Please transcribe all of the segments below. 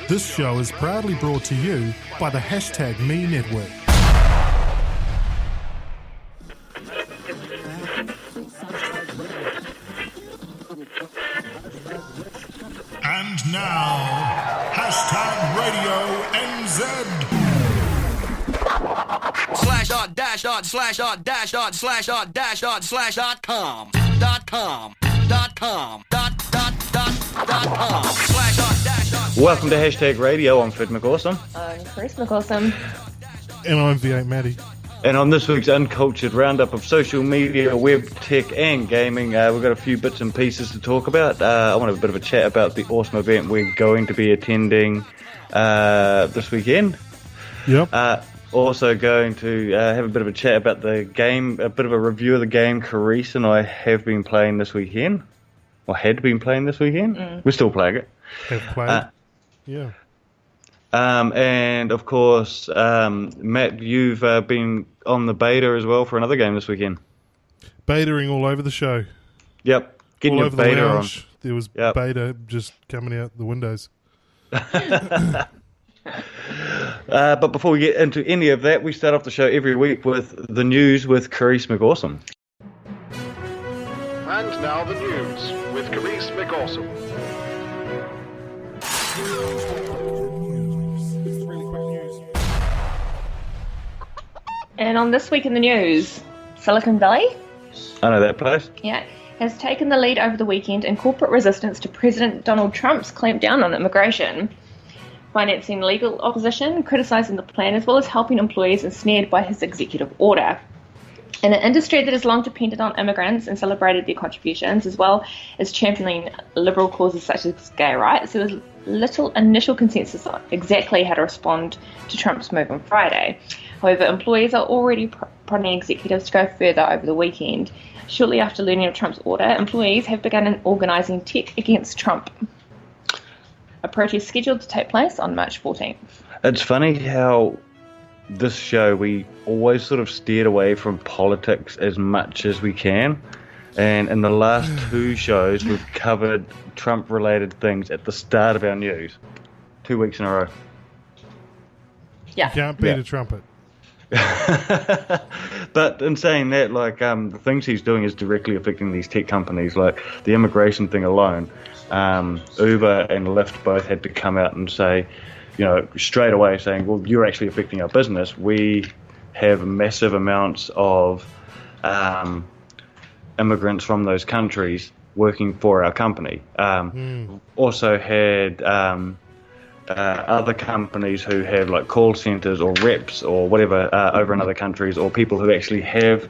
This show is proudly brought to you by the #Me Network. And now, #RadioNZ. Welcome to #Radio. I'm Fred McAwesome. I'm Chris McAwesome. And I'm V8 Matty. And on this week's Uncultured Roundup of social media, web, tech and gaming, we've got a few bits and pieces to talk about. I want to have a bit of a chat about the awesome event we're going to be attending this weekend. Yep. Also going to have a bit of a chat about the game, a bit of a review of the game Carice and I have been playing this weekend. Or had been playing this weekend. We're still playing it. Have played. Yeah. And of course, Matt, you've been on the beta as well for another game this weekend. Betaing all over the show. Yep. Getting all your over the beta on. lounge. There was beta just coming out the windows. But before we get into any of that, we start off the show every week with the news with Carice McAwesome. And now the news with Carice McAwesome. And on This Week in the News, Silicon Valley, I know that place. has taken the lead over the weekend in corporate resistance to President Donald Trump's clampdown on immigration, financing legal opposition, criticising the plan, as well as helping employees ensnared by his executive order. In an industry that has long depended on immigrants and celebrated their contributions, as well as championing liberal causes such as gay rights, there was little initial consensus on exactly how to respond to Trump's move on Friday. However, employees are already prodding executives to go further over the weekend. Shortly after learning of Trump's order, employees have begun organising Tech Against Trump, a protest scheduled to take place on March 14th. It's funny how this show, we always sort of steered away from politics as much as we can. And in the last two shows, we've covered Trump-related things at the start of our news. 2 weeks in a row. Yeah. You can't beat a trumpet. But in saying that, like, the things he's doing is directly affecting these tech companies. Like, the immigration thing alone, Uber and Lyft both had to come out and say, straight away saying, well, you're actually affecting our business. We have massive amounts of immigrants from those countries working for our company. Also had other companies who have like call centers or reps or whatever over in other countries, or people who actually have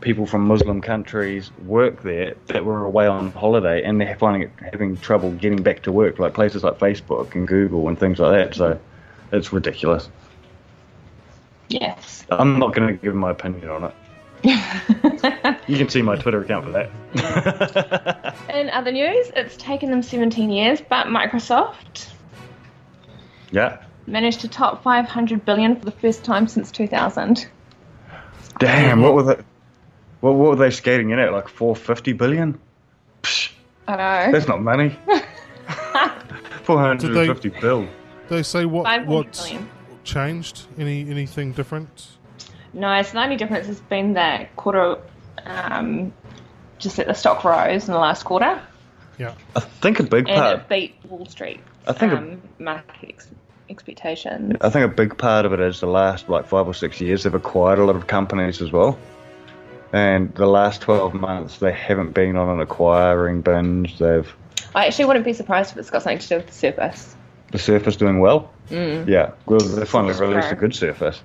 people from Muslim countries work there that were away on holiday, and they're having trouble getting back to work, like places like Facebook and Google and things like that. So it's ridiculous. Yes. I'm not going to give my opinion on it. You can see my Twitter account for that. In other news, it's taken them 17 years, but Microsoft managed to top $500 billion for the first time since 2000. Damn, what were they skating in at? Like 450 billion? Psh, I know. that's not money. 450 bill. They say what's 500 billion. changed? Anything different? No, so the only difference has been that quarter, just that the stock rose in the last quarter. Yeah. I think a big And part. it beat Wall Street. I think market expectations. I think a big part of it is the last like 5 or 6 years they've acquired a lot of companies as well. And the last 12 months they haven't been on an acquiring binge. I actually wouldn't be surprised if it's got something to do with the Surface. The Surface doing well. Yeah, well they finally released a good Surface.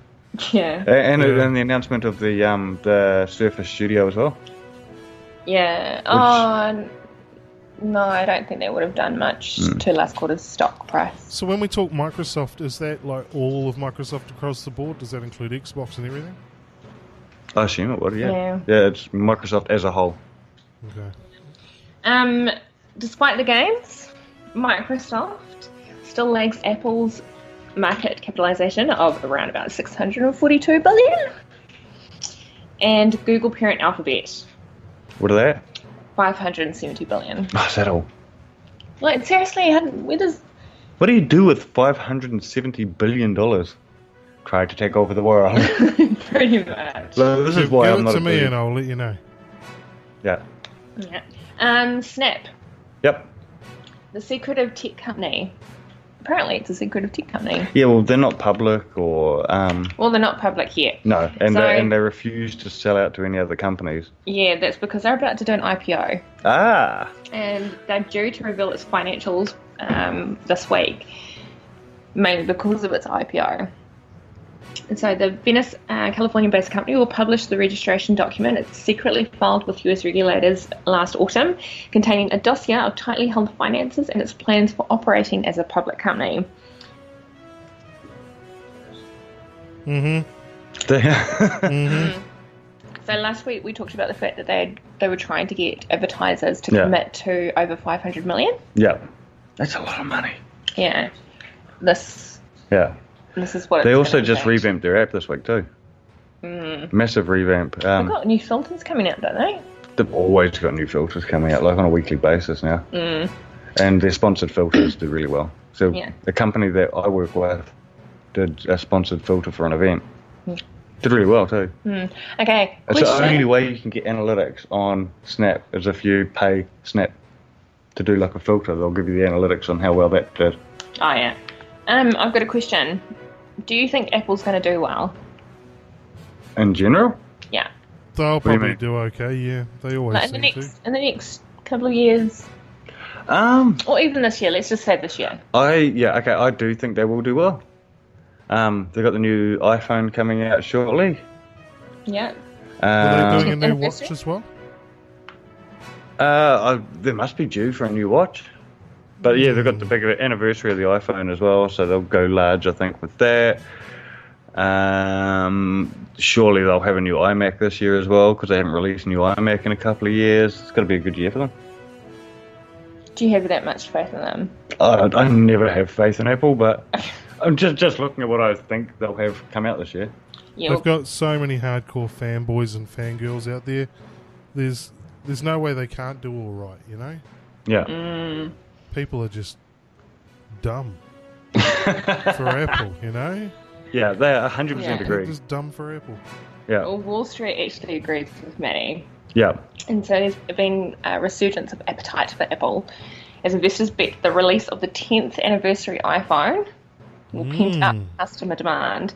Yeah. And the announcement of the Surface Studio as well. Yeah. No, I don't think they would have done much to last quarter's stock price. So when we talk Microsoft, is that like all of Microsoft across the board? Does that include Xbox and everything? I assume it would, Yeah. Yeah, it's Microsoft as a whole. Okay. Despite the gains, Microsoft still lags Apple's market capitalization of around about $642 billion, and Google parent Alphabet, What are they at? $570 billion. Oh, is that all? Like, seriously, where does What do you do with $570 billion? Try to take over the world. Pretty much. So this is why Give I'm it not to a me billionaire. and I'll let you know. Yeah. Yeah. Snap, Yep. the secretive tech company. Apparently, it's a secretive tech company. Yeah, well, they're not public or... Well, they're not public yet. no, and, So- they refuse to sell out to any other companies. Yeah, that's because they're about to do an IPO. Ah! And they're due to reveal its financials this week, mainly because of its IPO. And so the Venice, California-based company will publish the registration document it's secretly filed with US regulators last autumn, containing a dossier of tightly held finances and its plans for operating as a public company. So last week we talked about the fact that they were trying to get advertisers to Yeah. commit to over 500 million. Yeah. That's a lot of money. Yeah, this Yeah. is what They it's also gonna just take. revamped their app this week too. Massive revamp. They've got new filters coming out, don't they? They've always got new filters coming out, like on a weekly basis now. And their sponsored filters do really well. So Yeah. the company that I work with did a sponsored filter for an event. Did really well too. Okay. It's the question. only way you can get analytics on Snap is if you pay Snap to do like a filter. They'll give you the analytics on how well that did. Oh yeah. I've got a question. Do you think Apple's going to do well? In general, Yeah. They'll do you probably mean? do okay, yeah. They always Like seem in the next couple of years, or even this year. Let's just say this year. I do think they will do well. They've got the new iPhone coming out shortly. Yeah. to. Are they doing a new Anniversary? watch as well? They must be due for a new watch. But yeah, they've got the big anniversary of the iPhone as well, so they'll go large, I think, with that. Surely they'll have a new iMac this year as well, because they haven't released a new iMac in a couple of years. It's going to be a good year for them. Do you have that much faith in them? I never have faith in Apple, but I'm just looking at what I think they'll have come out this year. Yeah. They've got so many hardcore fanboys and fangirls out there. There's no way they can't do all right, you know? Yeah. People are just dumb for Apple, you know? Yeah, they 100% Yeah. They're agree. just dumb for Apple. Yeah. Well, Wall Street actually agrees with Maddie. Yeah. And so there's been a resurgence of appetite for Apple as investors bet the release of the 10th anniversary iPhone will pent up customer demand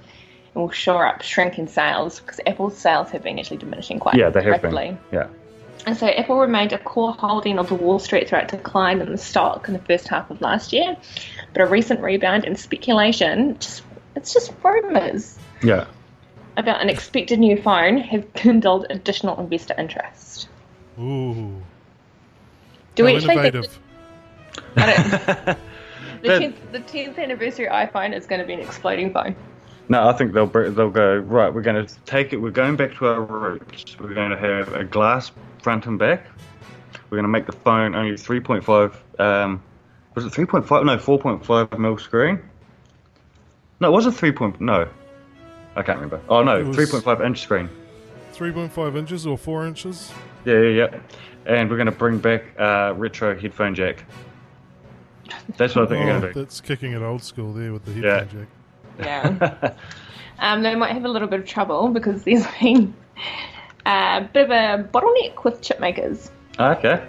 and will shore up shrinking sales, because Apple's sales have been actually diminishing quite Yeah, they have rapidly. been. Yeah. And so Apple remained a core holding of the Wall Street throughout decline in the stock in the first half of last year. But a recent rebound in speculation, it's just rumours Yeah. about an expected new phone have kindled additional investor interest. Ooh. Do we How actually think innovative. the 10th anniversary iPhone is going to be an exploding phone? No, I think they'll go, right, we're going to take it, we're going back to our roots. We're going to have a glass front and back. We're going to make the phone only 3.5, was it 3.5? No, 4.5 mil screen. No, was it 3. No. I can't remember. Oh, no, It was- 3.5 inch screen. 3.5 inches or 4 inches? Yeah. And we're going to bring back retro headphone jack. That's what I think you're going to do. That's kicking it old school there with the Yeah. headphone jack. Yeah. They might have a little bit of trouble because there's been a bit of a bottleneck with chip makers. Okay.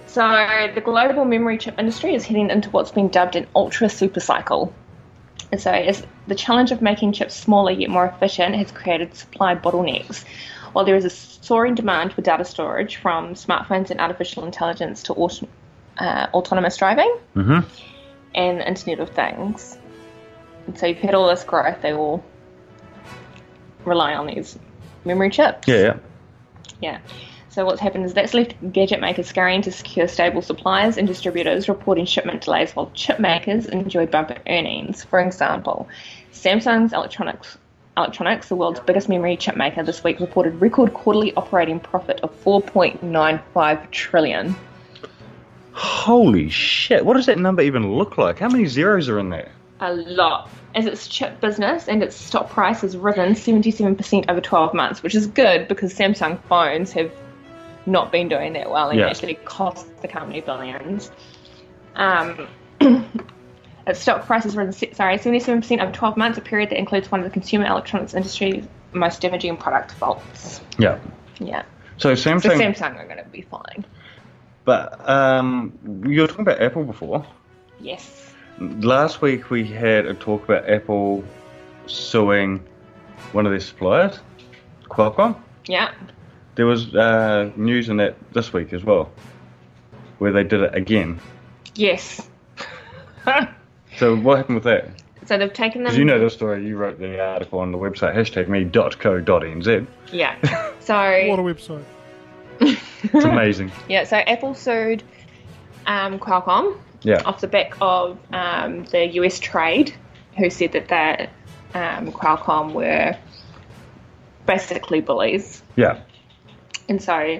So the global memory chip industry is heading into what's been dubbed an ultra super cycle. And so as the challenge of making chips smaller yet more efficient has created supply bottlenecks, while there is a soaring demand for data storage from smartphones and artificial intelligence to autonomous driving and the Internet of Things. And so you've had all this growth, they all rely on these memory chips. Yeah. Yeah. So what's happened is that's left gadget makers scurrying to secure stable supplies and distributors reporting shipment delays while chip makers enjoy bumper earnings. For example, Samsung's Electronics, the world's biggest memory chip maker, this week reported record quarterly operating profit of $4.95 trillion. Holy shit, what does that number even look like? How many zeros are in there? A lot. As its chip business and its stock price has risen 77% over 12 months, which is good because Samsung phones have not been doing that well and Yeah. actually cost the company billions. Its stock price has risen 77% over 12 months, a period that includes one of the consumer electronics industry's most damaging product faults. Yeah. Yeah. So So Samsung, Samsung are going to be fine. but you were talking about Apple before. Yes. Last week we had a talk about Apple suing one of their suppliers, Qualcomm. Yeah. There was news in that this week as well, where they did it again. Yes. So what happened with that? So they've taken them. Because you know the story, you wrote the article on the website, #me.co.nz. Yeah. What So a website. It's amazing. yeah. So Apple sued Qualcomm Yeah. off the back of the US trade, who said that Qualcomm were basically bullies. Yeah. And so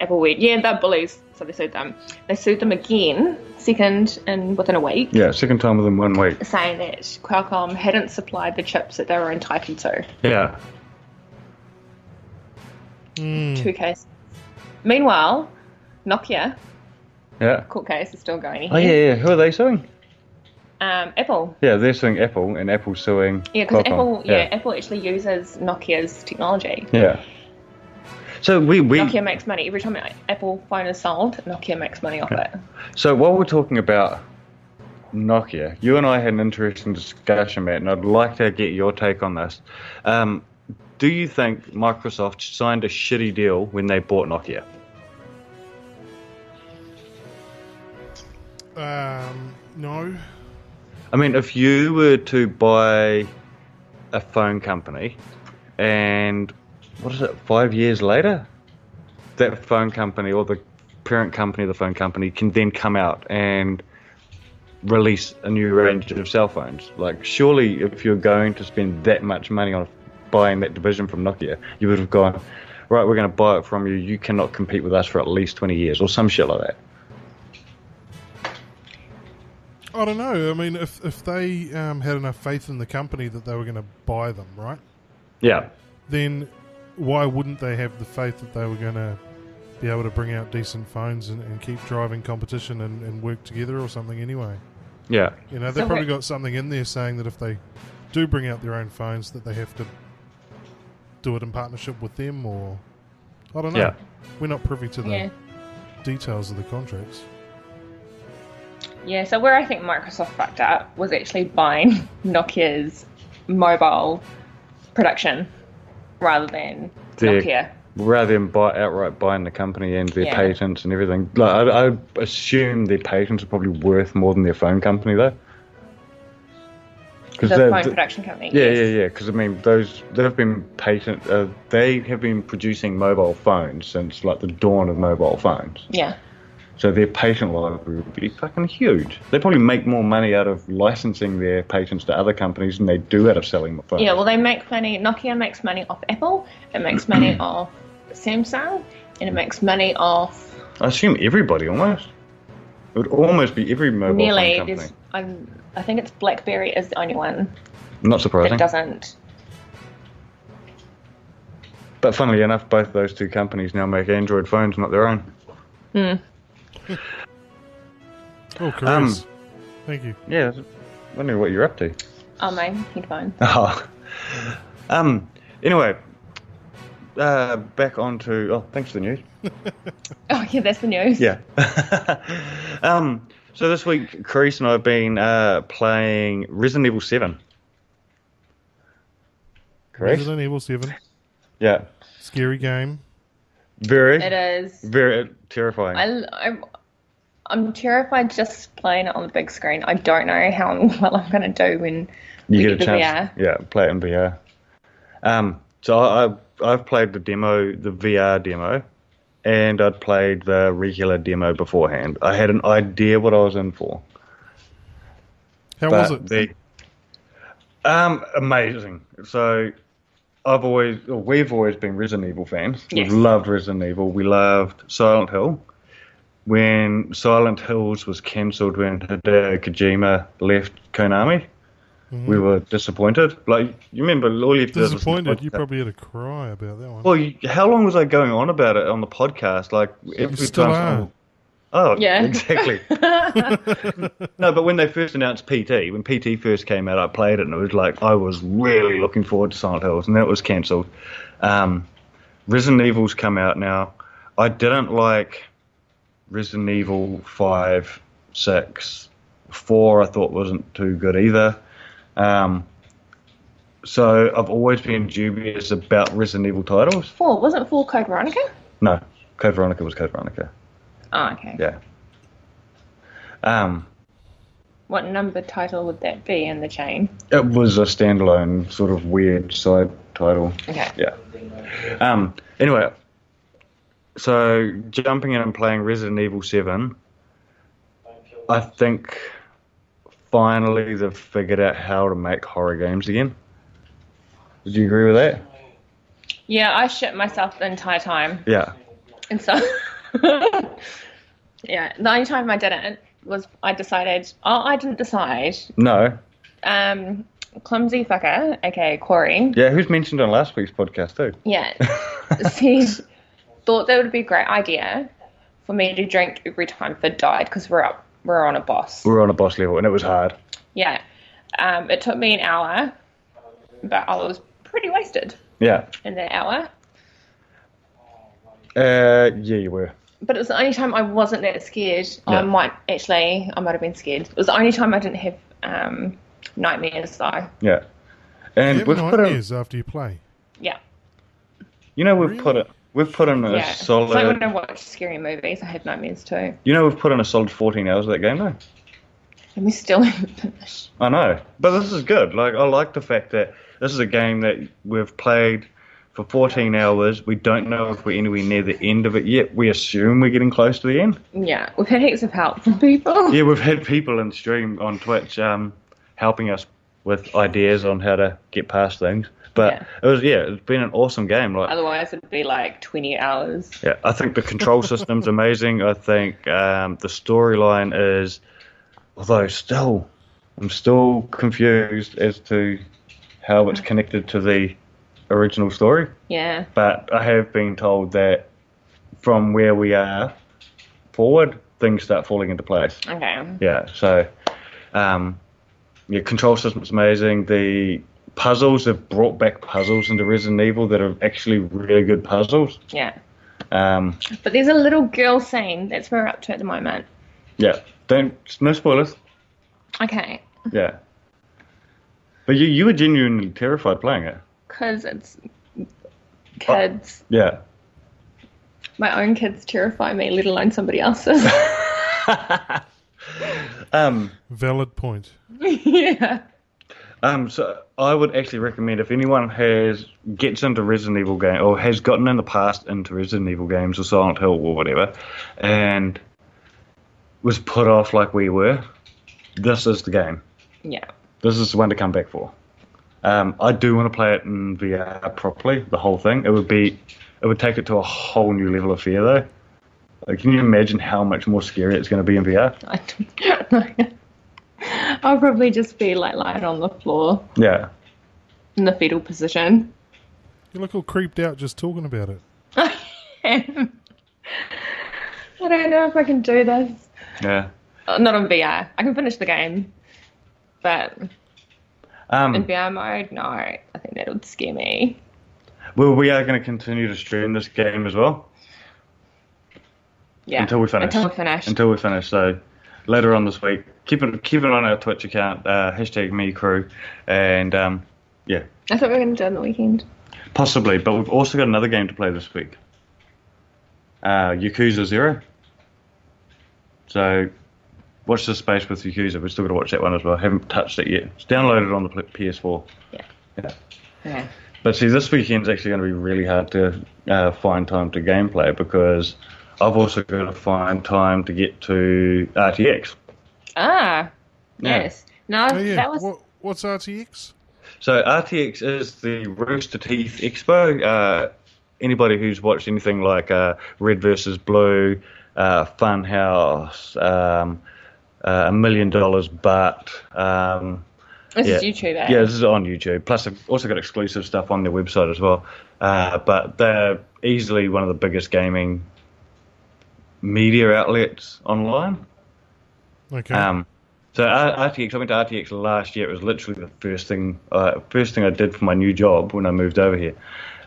Apple went, yeah, they're bullies. So they sued them. They sued them again, within a week, Yeah, second time within 1 week. saying that Qualcomm hadn't supplied the chips that they were entitled to. Yeah. 2 cases. Meanwhile, Nokia Yeah. court case is still going ahead. Oh, yeah. Who are they suing? Apple. Yeah, they're suing Apple, and Apple's suing Yeah, because Qualcomm. Apple actually uses Nokia's technology. Yeah. So we Nokia makes money. Every time an Apple phone is sold, Nokia makes money off it. So while we're talking about Nokia, you and I had an interesting discussion, Matt, and I'd like to get your take on this. Do you think Microsoft signed a shitty deal when they bought Nokia? No. I mean, if you were to buy a phone company and, 5 years later, that phone company or the parent company of the phone company can then come out and release a new range of cell phones. Like, surely if you're going to spend that much money on buying that division from Nokia, you would have gone, right, we're going to buy it from you. You cannot compete with us for at least 20 years or some shit like that. I don't know. I mean, if they had enough faith in the company that they were going to buy them, right? Yeah. Then why wouldn't they have the faith that they were going to be able to bring out decent phones and keep driving competition and work together or something anyway? Yeah. You know, they've probably got something in there saying that if they do bring out their own phones, that they have to do it in partnership with them, or I don't know. Yeah. We're not privy to the Yeah. details of the contracts. Yeah, so where I think Microsoft fucked up was actually buying Nokia's mobile production rather than Nokia. Rather than outright buying the company and their Yeah. patents and everything. Like, I assume their patents are probably worth more than their phone company, though. The phone production company. Yeah, yes. yeah. Because I mean, they have been producing mobile phones since like the dawn of mobile phones. Yeah. So their patent library would be fucking huge. They probably make more money out of licensing their patents to other companies than they do out of selling the phones. Yeah, well, they make money. Nokia makes money off Apple. It makes money off Samsung, and it makes money off I assume everybody almost. It would almost be every mobile nearly. phone company. I think it's BlackBerry is the only one Not surprising. that doesn't. But funnily enough, both those two companies now make Android phones, not their own. Oh, Chris. Thank you. Yeah, I was wondering what you're up to. Oh, my headphone. Oh. Anyway, back on to... Oh, thanks for the news. Oh, yeah, that's the news. Yeah. So this week, Chris and I have been playing Resident Evil 7. Correct? Resident Evil 7. Yeah. Scary game. Very, It is. very terrifying. I'm terrified just playing it on the big screen. I don't know how well I'm going to do when You we get a the chance. VR. Yeah, play it in VR. So I've played the VR demo, and I'd played the regular demo beforehand. I had an idea what I was in for. How was it? Amazing. So we've always been Resident Evil fans. Yes. We've loved Resident Evil. We loved Silent Hill. When Silent Hills was cancelled, when Hideo Kojima left Konami, we were disappointed. Like, you remember, all you did was Disappointed. You probably had a cry about that one. Well, how long was I going on about it on the podcast? Like, every still time. are. Oh, Yeah. exactly. No, but when they first announced PT, when PT first came out, I played it, and it was like, I was really looking forward to Silent Hills, and then it was cancelled. Resident Evil's come out now. I didn't like Resident Evil 5, 6, 4 I thought wasn't too good either. So I've always been dubious about Resident Evil titles. 4. Wasn't 4 Code Veronica? No, Code Veronica was Code Veronica. Oh, okay. Yeah. What number title would that be in the chain? It was a standalone sort of weird side title. Okay. Yeah. Anyway, so jumping in and playing Resident Evil 7, I think finally they've figured out how to make horror games again. Would you agree with that? Yeah, I shit myself the entire time. Yeah. And so, yeah, the only time I didn't was I didn't decide. No. Clumsy fucker, aka Corey. Yeah, who's mentioned on last week's podcast too? Yeah. Thought that would be a great idea for me to drink every time Fid died because we're on a boss. We were on a boss level and it was hard. Yeah. It took me an hour, but I was pretty wasted Yeah. in that hour. Yeah, you were. But it was the only time I wasn't that scared. Yeah. I might have been scared. It was the only time I didn't have nightmares though. Yeah. And You we've have put in, nightmares after you play. Yeah. we've put in a Yeah. solid. So when I watch scary movies, I have nightmares too. We've put in a solid 14 hours of that game though. And we still haven't finished. I know, but this is good. Like, I like the fact that this is a game that we've played for 14 hours. We don't know if we're anywhere near the end of it yet. We assume we're getting close to the end. Yeah. We've had heaps of help from people. Yeah, we've had people in stream on Twitch helping us with ideas on how to get past things. But it's been an awesome game. Like, Otherwise, it'd be like 20 hours. yeah, I think the control system's amazing. I think the storyline is, although I'm still confused as to how it's connected to the original story. Yeah. But I have been told that from where we are forward, things start falling into place. Okay. Yeah, so, control system's amazing. The puzzles have brought back puzzles into Resident Evil that are actually really good puzzles. Yeah. But there's a little girl scene. That's where we're up to at the moment. Yeah, no spoilers. Okay. Yeah. But you were genuinely terrified playing it. Because it's kids. Yeah. My own kids terrify me, let alone somebody else's. Valid point. Yeah. So I would actually recommend if anyone gets into Resident Evil game or has gotten in the past into Resident Evil games or Silent Hill or whatever, and was put off like we were, this is the game. Yeah. This is the one to come back for. I do want to play it in VR properly, the whole thing. It would take it to a whole new level of fear though. Like, can you imagine how much more scary it's going to be in VR? I don't know. I'll probably just be like lying on the floor Yeah. in the fetal position. You look all creeped out just talking about it. I am. I don't know if I can do this. Yeah. Not on VR. I can finish the game. But in VR mode, no. I think that would scare me. Well, we are going to continue to stream this game as well. Yeah. Until we finish. Until we finish. So later on this week, keep it on our Twitch account, #MeCrew, and yeah. I thought we were going to do it on the weekend. Possibly, but we've also got another game to play this week. Yakuza 0. So watch this space with Yakuza. We've still got to watch that one as well. Haven't touched it yet. It's downloaded on the PS4. Yeah. Yeah. But see, this weekend's actually going to be really hard to find time to gameplay because I've also got to find time to get to RTX. Ah, Yeah. yes. No, Oh, yeah. that was... What's RTX? So RTX is the Rooster Teeth Expo. Anybody who's watched anything like Red vs. Blue, Funhouse, $1 Million But... This is YouTube, eh? Yeah, this is on YouTube. Plus, I've also got exclusive stuff on their website as well. But they're easily one of the biggest gaming media outlets online. Okay. So RTX, I went to RTX last year. It was literally the first thing I did for my new job when I moved over here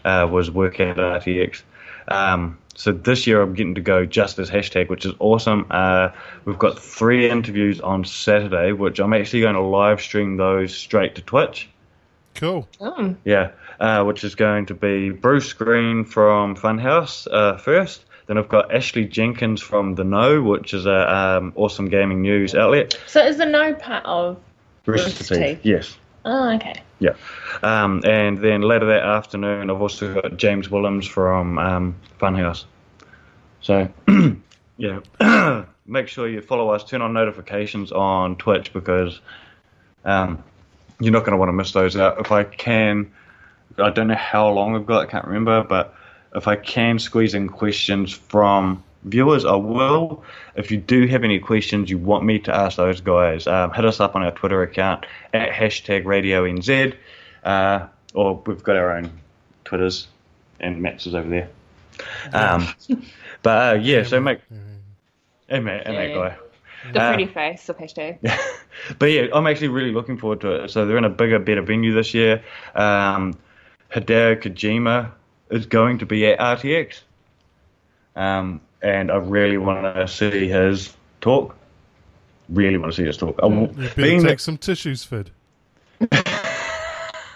was work at RTX. So this year I'm getting to go just as hashtag, which is awesome. We've got 3 interviews on Saturday, which I'm actually going to live stream those straight to Twitch. Cool. Oh. Yeah, which is going to be Bruce Green from Funhouse first. Then I've got Ashley Jenkins from The Know, which is a awesome gaming news outlet. So is the no part of Rooster Teeth, yes. Oh, okay. Yeah. And then later that afternoon, I've also got James Willems from Funhouse. So, yeah, make sure you follow us, turn on notifications on Twitch because you're not going to want to miss those out. If I can, I don't know how long I've got, I can't remember, but if I can squeeze in questions from viewers, I will. If you do have any questions you want me to ask those guys, hit us up on our Twitter account at #RadioNZ, or we've got our own Twitters, and Matt's is over there. So make... Hey, Matt guy. The pretty face of hashtag. But yeah, I'm actually really looking forward to it. So they're in a bigger, better venue this year. Hideo Kojima is going to be at RTX. And I really want to see his talk. Really want to see his talk. You better take some tissues, Fid.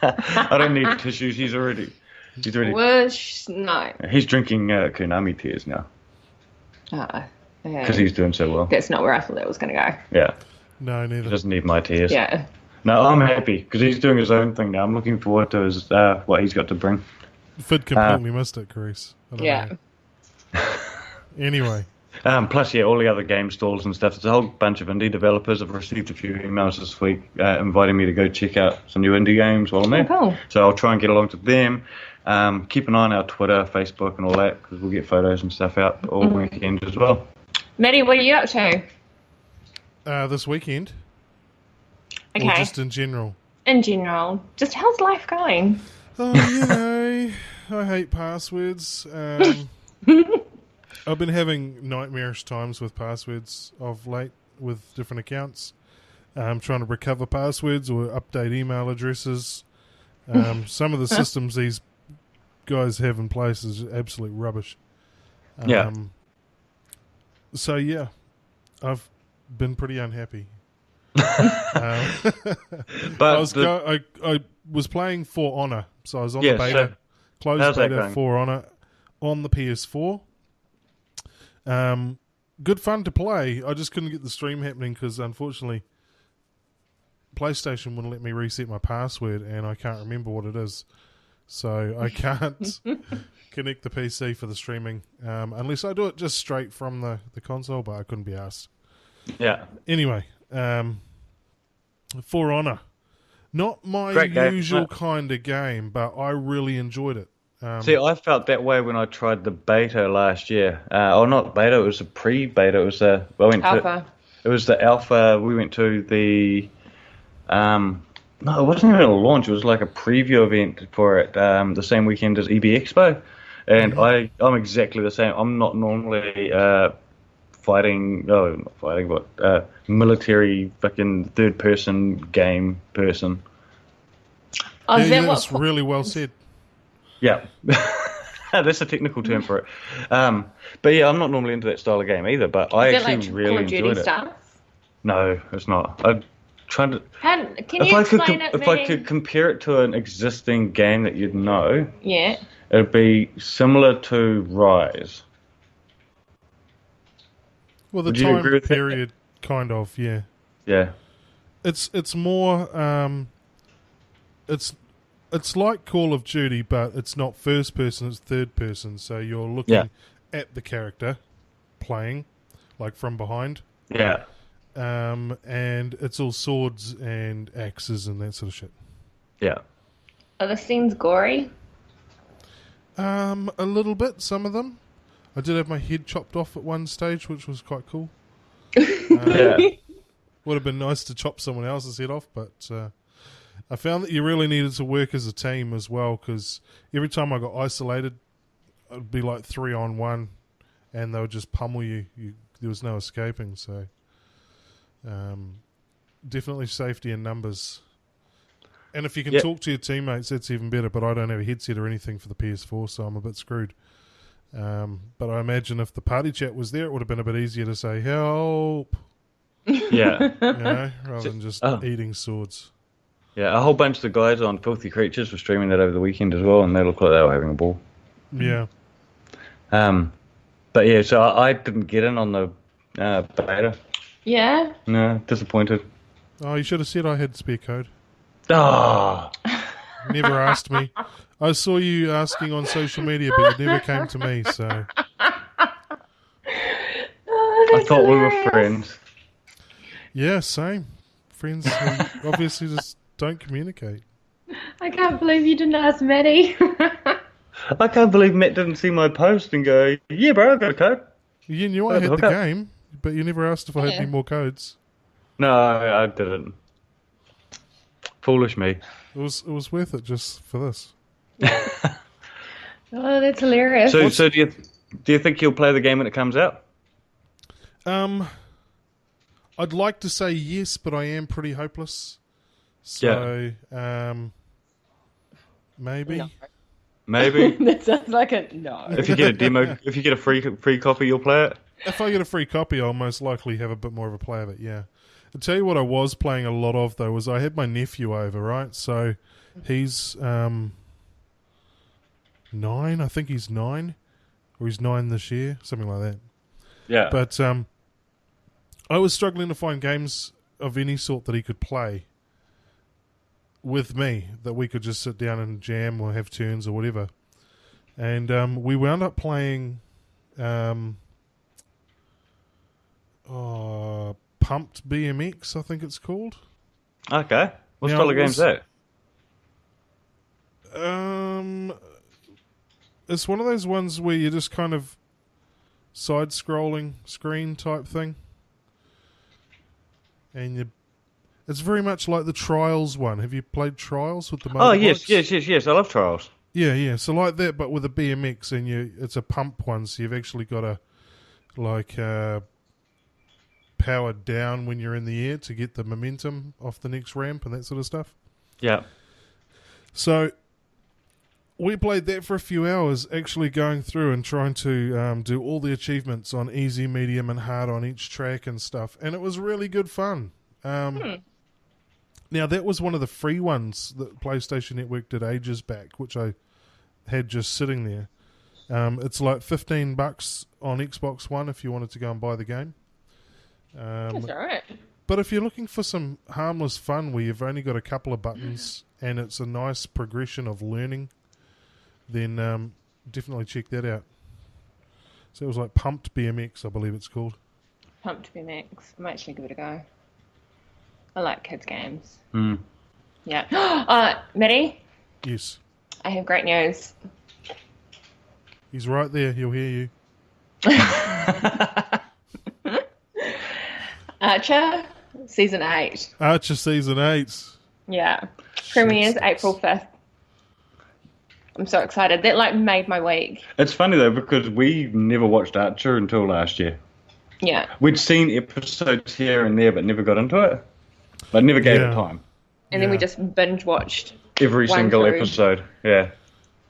I don't need tissues. He's already. No. He's drinking Konami tears now Okay. because he's doing so well. That's not where I thought that was going to go. Yeah, No, he neither. doesn't need my tears. Yeah. No, I'm happy because he's doing his own thing now. I'm looking forward to his what he's got to bring. Fid completely missed it, Carice. Yeah. Anyway. Plus, yeah, all the other game stalls and stuff. There's a whole bunch of indie developers. I've received a few emails this week inviting me to go check out some new indie games while I'm there. Oh, cool. So I'll try and get along to them. Keep an eye on our Twitter, Facebook, and all that because we'll get photos and stuff out all weekend as well. Maddie, what are you up to? This weekend? Okay. Or just in general? In general. Just how's life going? Oh, I hate passwords. I've been having nightmarish times with passwords of late with different accounts. Trying to recover passwords or update email addresses. Some of the systems these guys have in place is absolute rubbish. So, yeah, I've been pretty unhappy. But I was playing For Honor, so I was on the beta, how's closed that beta going? For Honor on the PS4. Good fun to play. I just couldn't get the stream happening because, unfortunately, PlayStation wouldn't let me reset my password, and I can't remember what it is. So I can't connect the PC for the streaming unless I do it just straight from the console, but I couldn't be asked. Yeah. Anyway, For Honor. Not my Great game, usual kind of game, but I really enjoyed it. See, I felt that way when I tried the beta last year. Not beta, it was a pre-beta. It was Alpha. It was the alpha. We went to the... no, it wasn't even a launch. It was like a preview event for it the same weekend as EB Expo. And I'm exactly the same. I'm not normally military fucking third-person game person. Oh, is that that's what? really well said. Yeah. That's a technical term for it. But yeah, I'm not normally into that style of game either, but I Is it actually like really Call of Duty enjoyed it. stuff? No, it's not. I'm trying to... Can you explain it? If I could compare it to an existing game that you'd know, Yeah. it'd be similar to Rise. Well, the Would you agree time with that? period, kind of, yeah. Yeah. It's more it's like Call of Duty, but it's not first person, it's third person. So you're looking at the character playing, like from behind. Yeah. And it's all swords and axes and that sort of shit. Yeah. Are the scenes gory? A little bit, some of them. I did have my head chopped off at one stage, which was quite cool. Yeah. Would have been nice to chop someone else's head off, but I found that you really needed to work as a team as well, because every time I got isolated, it'd be like 3-on-1, and they would just pummel you. There was no escaping. So, definitely safety in numbers. And if you can talk to your teammates, that's even better. But I don't have a headset or anything for the PS4, so I'm a bit screwed. But I imagine if the party chat was there, it would have been a bit easier to say help. Yeah. Rather than just eating swords. Yeah, a whole bunch of the guys on Filthy Creatures were streaming that over the weekend as well, and they looked like they were having a ball. Yeah. But yeah, so I didn't get in on the beta. Yeah. No, disappointed. Oh, you should have said I had spare code. Ah. Never asked me. I saw you asking on social media, but it never came to me, so... I thought we were friends. Yeah, same. Friends who obviously just don't communicate. I can't believe you didn't ask Maddie. I can't believe Matt didn't see my post and go, yeah, bro, I've got a code. You knew I had the game, but you never asked if I had any more codes. No, I didn't. Foolish me. It was worth it just for this. Oh, that's hilarious. So do you think you'll play the game when it comes out? I'd like to say yes, but I am pretty hopeless. So, maybe. No. Maybe. That sounds like a no. If you get a demo, if you get a free copy, you'll play it. If I get a free copy, I'll most likely have a bit more of a play of it, yeah. I'll tell you what I was playing a lot of, though, was I had my nephew over, right? So he's 9, I think he's 9. Or he's 9 this year, something like that. Yeah. But I was struggling to find games of any sort that he could play with me, that we could just sit down and jam or have turns or whatever. And we wound up playing Pumped BMX, I think it's called. Okay. What Now, style of game is that? It's one of those ones where you're just kind of side-scrolling screen type thing. And it's very much like the Trials one. Have you played Trials with the motorbikes? Oh, yes. I love Trials. Yeah. So like that, but with a BMX, and it's a pump one, so you've actually got to power down when you're in the air to get the momentum off the next ramp and that sort of stuff. Yeah. So we played that for a few hours, actually going through and trying to do all the achievements on easy, medium, and hard on each track and stuff, and it was really good fun. Now, that was one of the free ones that PlayStation Network did ages back, which I had just sitting there. It's like $15 on Xbox One if you wanted to go and buy the game. That's all right. But if you're looking for some harmless fun where you've only got a couple of buttons and it's a nice progression of learning, then definitely check that out. So it was like Pumped BMX, I believe it's called. Pumped BMX. I might actually give it a go. I like kids' games. Yeah. Maddie? Yes. I have great news. He's right there. He'll hear you. Archer, Season 8. Archer Season 8. Yeah. Premieres April 5th. I'm so excited. That made my week. It's funny though because we never watched Archer until last year. Yeah. We'd seen episodes here and there, but never got into it. But never gave it time. And then we just binge watched every single episode. Yeah.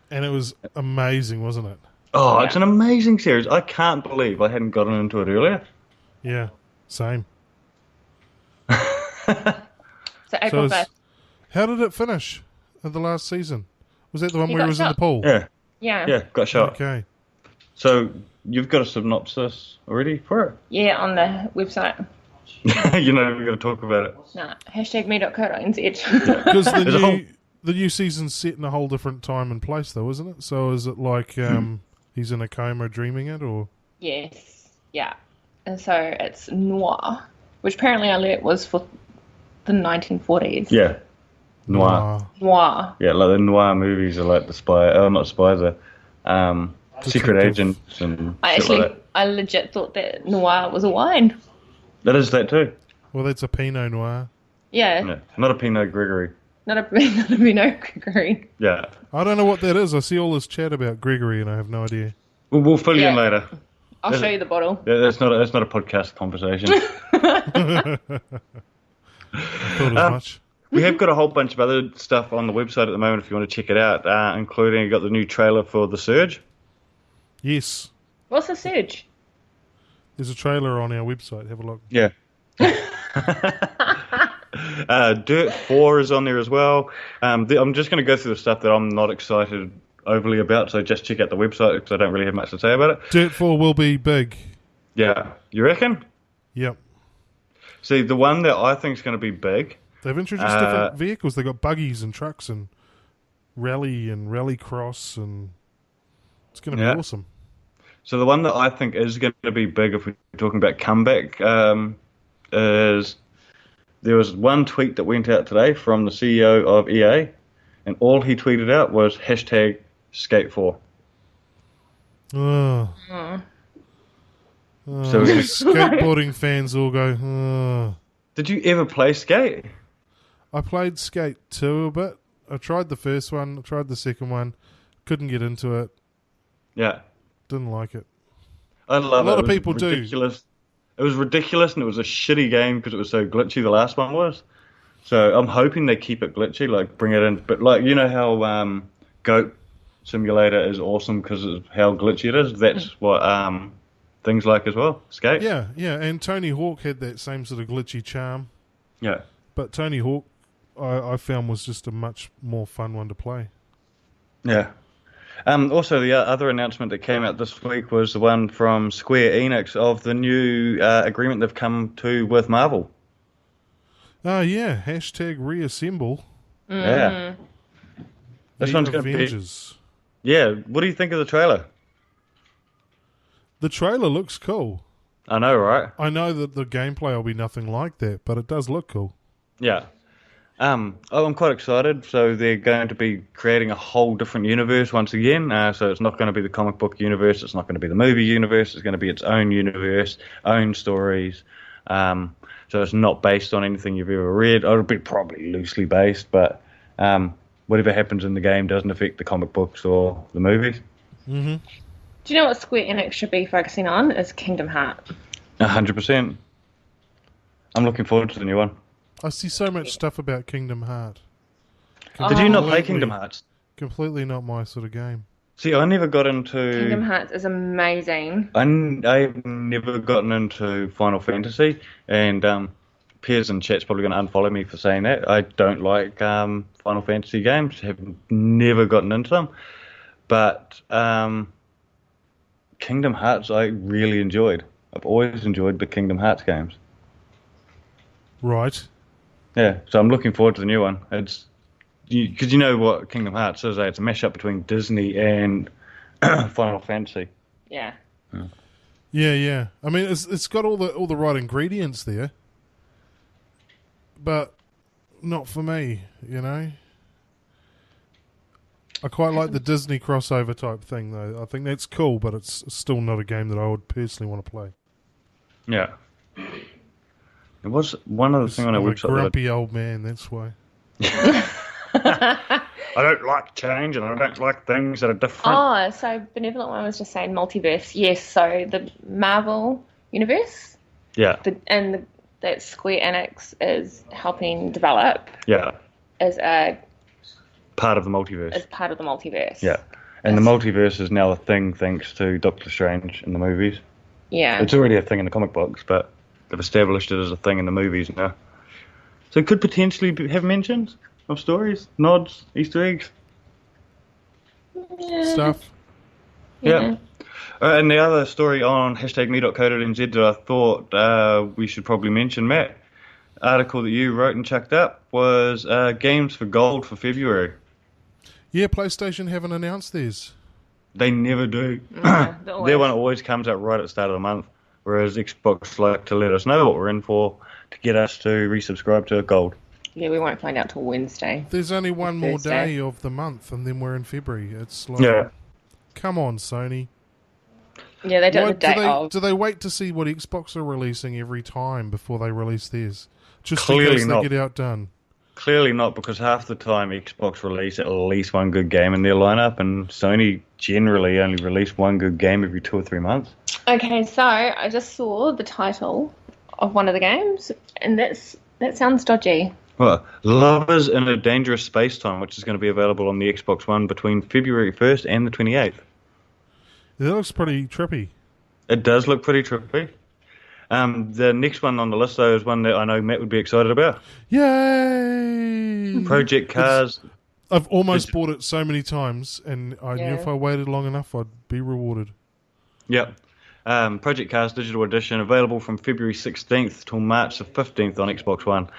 And it was amazing, wasn't it? Oh, it's an amazing series. I can't believe I hadn't gotten into it earlier. Yeah. Same. So April 5th. How did it finish in the last season? Was that the one where he was in the pool? Yeah. Yeah, got shot. Okay. So you've got a synopsis already for it? Yeah, on the website. You're not even going to talk about it. Nah, #me.co.nz. Because the new season's set in a whole different time and place, though, isn't it? So is it like he's in a coma dreaming it, or? Yes, yeah. And so it's noir, which apparently I learnt was for the 1940s. Yeah. Noir. Yeah, like the noir movies are like the spy. Oh, not spies. Secret agents and. I legit thought that noir was a wine. That is that too. Well, that's a Pinot Noir. Yeah. Not a Pinot Gregory. Not a Pinot Gregory. Yeah. I don't know what that is. I see all this chat about Gregory and I have no idea. We'll fill you in later. I'll show you the bottle. That's not a podcast conversation. Thought as much. We have got a whole bunch of other stuff on the website at the moment if you want to check it out, including you got the new trailer for The Surge. Yes. What's the surge? There's a trailer on our website. Have a look. Yeah. Dirt 4 is on there as well. I'm just going to go through the stuff that I'm not excited overly about, so just check out the website because I don't really have much to say about it. Dirt 4 will be big. Yeah. You reckon? Yep. See, the one that I think is going to be big... They've introduced different vehicles. They've got buggies and trucks and rally cross, and it's going to be awesome. So the one that I think is going to be big, if we're talking about comeback, is there was one tweet that went out today from the CEO of EA, and all he tweeted out was hashtag Skate4. Oh. So skateboarding fans all go, oh. Did you ever play Skate? I played Skate 2 a bit. I tried the first one. I tried the second one. Couldn't get into it. Yeah. Didn't like it. I love it. A lot of people do. It was ridiculous, and it was a shitty game because it was so glitchy, the last one was. So I'm hoping they keep it glitchy, like bring it in. But like, you know how Goat Simulator is awesome because of how glitchy it is? That's what things like as well. Skate. Yeah. And Tony Hawk had that same sort of glitchy charm. Yeah. But Tony Hawk, I found, was just a much more fun one to play. Yeah. Also, the other announcement that came out this week was the one from Square Enix of the new agreement they've come to with Marvel. Oh, yeah. Hashtag reassemble. Yeah. This one's going to be... Avengers. Yeah. What do you think of the trailer? The trailer looks cool. I know, right? I know that the gameplay will be nothing like that, but it does look cool. Yeah. I'm quite excited. So they're going to be creating a whole different universe once again. So it's not going to be the comic book universe. It's not going to be the movie universe. It's going to be its own universe, own stories. So it's not based on anything you've ever read. It'll be probably loosely based, but whatever happens in the game doesn't affect the comic books or the movies. Mm-hmm. Do you know what Square Enix should be focusing on? Is Kingdom Hearts. 100%. I'm looking forward to the new one. I see so much stuff about Kingdom Hearts. Did you not play Kingdom Hearts? Completely not my sort of game. See, I never got into... Kingdom Hearts is amazing. I've never gotten into Final Fantasy, and Piers in chat's probably going to unfollow me for saying that. I don't like Final Fantasy games, have never gotten into them. But Kingdom Hearts I really enjoyed. I've always enjoyed the Kingdom Hearts games. Right. Yeah, so I'm looking forward to the new one. It's because you know what Kingdom Hearts is. It's a mashup between Disney and Final Fantasy. Yeah. Yeah. I mean, it's got all the right ingredients there, but not for me. You know. I quite like the Disney crossover type thing, though. I think that's cool, but it's still not a game that I would personally want to play. Yeah. There was one other thing on our website. I'm a grumpy old man, that's why. I don't like change, and I don't like things that are different. Oh, so Benevolent One was just saying multiverse. Yes, so the Marvel universe. Yeah. That Square Enix is helping develop. Yeah. Is a part of the multiverse. Is part of the multiverse. Yeah. And the multiverse is now a thing thanks to Doctor Strange in the movies. Yeah. It's already a thing in the comic books, but they've established it as a thing in the movies now. So it could potentially have mentions of stories, nods, Easter eggs. Stuff. Yeah. And the other story on #me.co.nz that I thought we should probably mention, Matt, article that you wrote and chucked up was games for gold for February. Yeah, PlayStation haven't announced theirs. They never do. No, their one always comes out right at the start of the month, whereas Xbox like to let us know what we're in for to get us to resubscribe to gold. Yeah, we won't find out till Wednesday. There's only one more Thursday. day of the month, and then we're in February. It's like, come on, Sony. Yeah, they do it the day of. Do they wait to see what Xbox are releasing every time before they release theirs? Just Clearly in case not. they get outdone. Clearly not, because half the time Xbox release at least one good game in their lineup, and Sony generally only release one good game every 2 or 3 months. Okay, so I just saw the title of one of the games, and that sounds dodgy. Well, Lovers in a Dangerous Space-Time, which is going to be available on the Xbox One between February 1st and the 28th. That looks pretty trippy. It does look pretty trippy. The next one on the list, though, is one that I know Matt would be excited about. Yay! Project Cars. I've almost bought it so many times, and I knew if I waited long enough, I'd be rewarded. Yep. Project Cars Digital Edition, available from February 16th till March the 15th on Xbox One.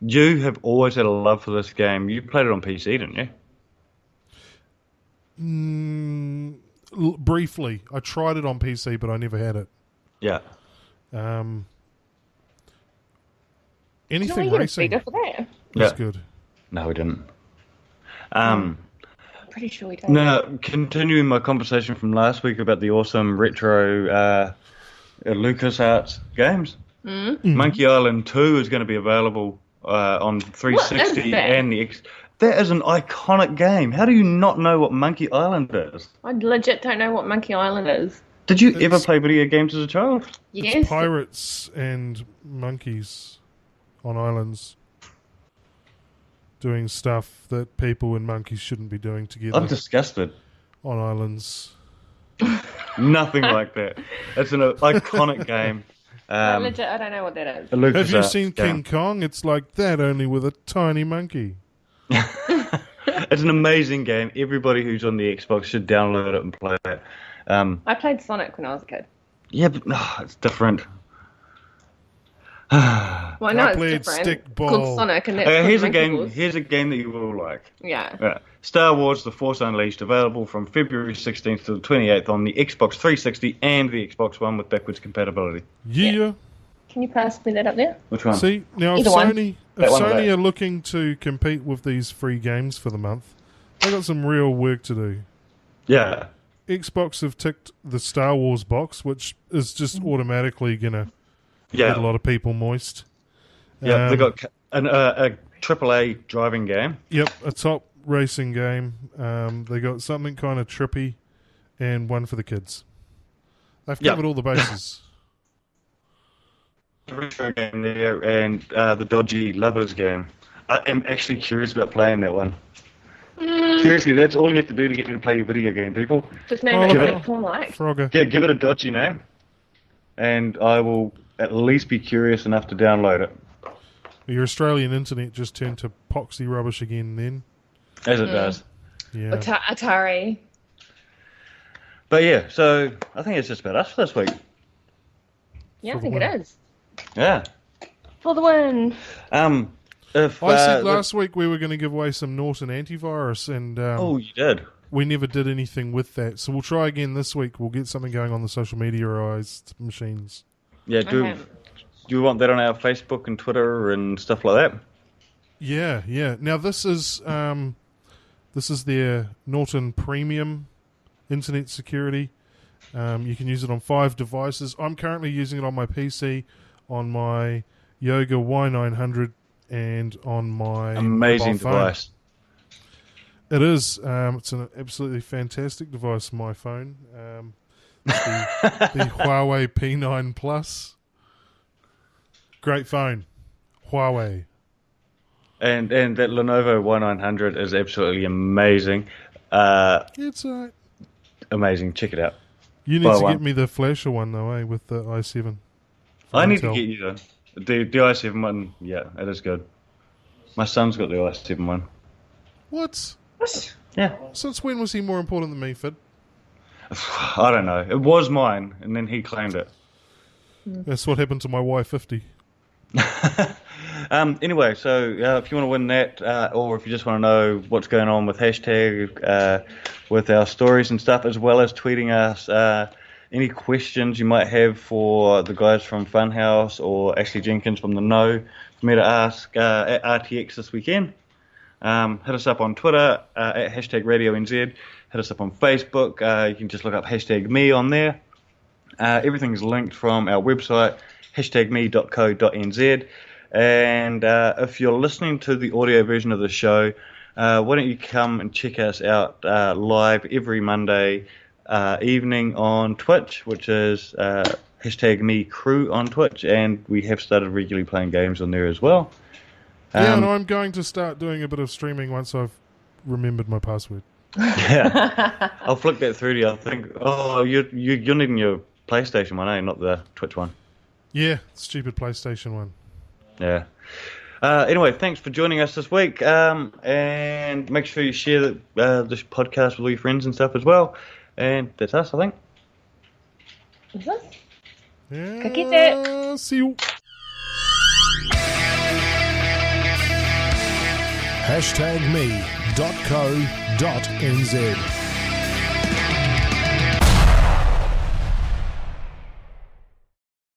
You have always had a love for this game. You played it on PC, didn't you? Briefly. I tried it on PC, but I never had it. Yeah. Anything Did we racing get a figure for that? is Yeah. good. No, we didn't. Pretty sure we did. Now, continuing my conversation from last week about the awesome retro LucasArts games, Monkey Island 2 is going to be available on 360 What is that? and the X. That is an iconic game. How do you not know what Monkey Island is? I legit don't know what Monkey Island is. Did you ever play video games as a child? Yes. It's pirates and monkeys on islands doing stuff that people and monkeys shouldn't be doing together I'm disgusted. on islands. Nothing like that. It's an iconic game. Legit, I don't know what that is. a Have you LucasArts seen game. King Kong? It's like that, only with a tiny monkey. It's an amazing game. Everybody who's on the Xbox should download it and play it. I played Sonic when I was a kid. Yeah, but it's different. Well, I know I it's played different. Stickball. Called Sonic, and that's Here's a called game. Monkey Balls. Here's a game that you will like. Yeah. Star Wars: The Force Unleashed, available from February 16th to the 28th on the Xbox 360 and the Xbox One with backwards compatibility. Yeah. Can you pass me that up there? Which one? See, now if Either one. Sony, That one or that? are looking to compete with these free games for the month, they've got some real work to do. Yeah. Xbox have ticked the Star Wars box, which is just automatically going to get a Yeah. lot of people moist. Yeah. They got a AAA driving game. Yep, a top racing game. They got something kind of trippy and one for the kids. They've Yep. covered all the bases. A retro game there, and the dodgy Lovers game. I am actually curious about playing that one. Seriously, that's all you have to do to get me to play your video game, people. Just name Oh, it look. what people like. Frogger. Yeah, give it a dodgy name, and I will at least be curious enough to download it. Your Australian internet just turned to poxy rubbish again then. As it does. Yeah. Atari. But yeah, so I think it's just about us for this week. Yeah, For I the think win. it is. Yeah. For the win. If I said last week we were going to give away some Norton antivirus, and oh, you did. we never did anything with that. So we'll try again this week. We'll get something going on the social media-ized machines. Yeah. Do Okay. you want that on our Facebook and Twitter and stuff like that? Yeah, yeah. Now this is their Norton Premium Internet Security. You can use it on 5 devices. I'm currently using it on my PC, on my Yoga Y900, and on my Amazing mobile phone. device. It is. It's an absolutely fantastic device. My phone. It's the Huawei P9 Plus. Great phone. Huawei. And that Lenovo Y900 is absolutely amazing. It's alright. Amazing. Check it out. You need Buy to one. get me the flasher one though, with the i7. I need to Intel. get you the i7 one. Yeah, it is good. My son's got the i7 one. What? Yeah. Since when was he more important than me, Fid? I don't know. It was mine, and then he claimed it. That's what happened to my Y50. Anyway, so if you want to win that, or if you just want to know what's going on with hashtag, with our stories and stuff, as well as tweeting us any questions you might have for the guys from Funhouse or Ashley Jenkins from The Know, for me to ask at RTX this weekend. Hit us up on Twitter at hashtag RadioNZ. Hit us up on Facebook. You can just look up hashtag me on there. Everything's linked from our website, hashtagme.co.nz. And if you're listening to the audio version of the show, why don't you come and check us out live every Monday evening on Twitch, which is hashtag me crew on Twitch, and we have started regularly playing games on there as well. Yeah, and I'm going to start doing a bit of streaming once I've remembered my password. Yeah, I'll flick that through to you. I think. Oh, you're needing your PlayStation one, eh? Not the Twitch one. Yeah, stupid PlayStation one. Yeah. Anyway, thanks for joining us this week, and make sure you share this podcast with all your friends and stuff as well. And that's us, I think. Is this? Yeah. Ka kite. See you. #me.co.nz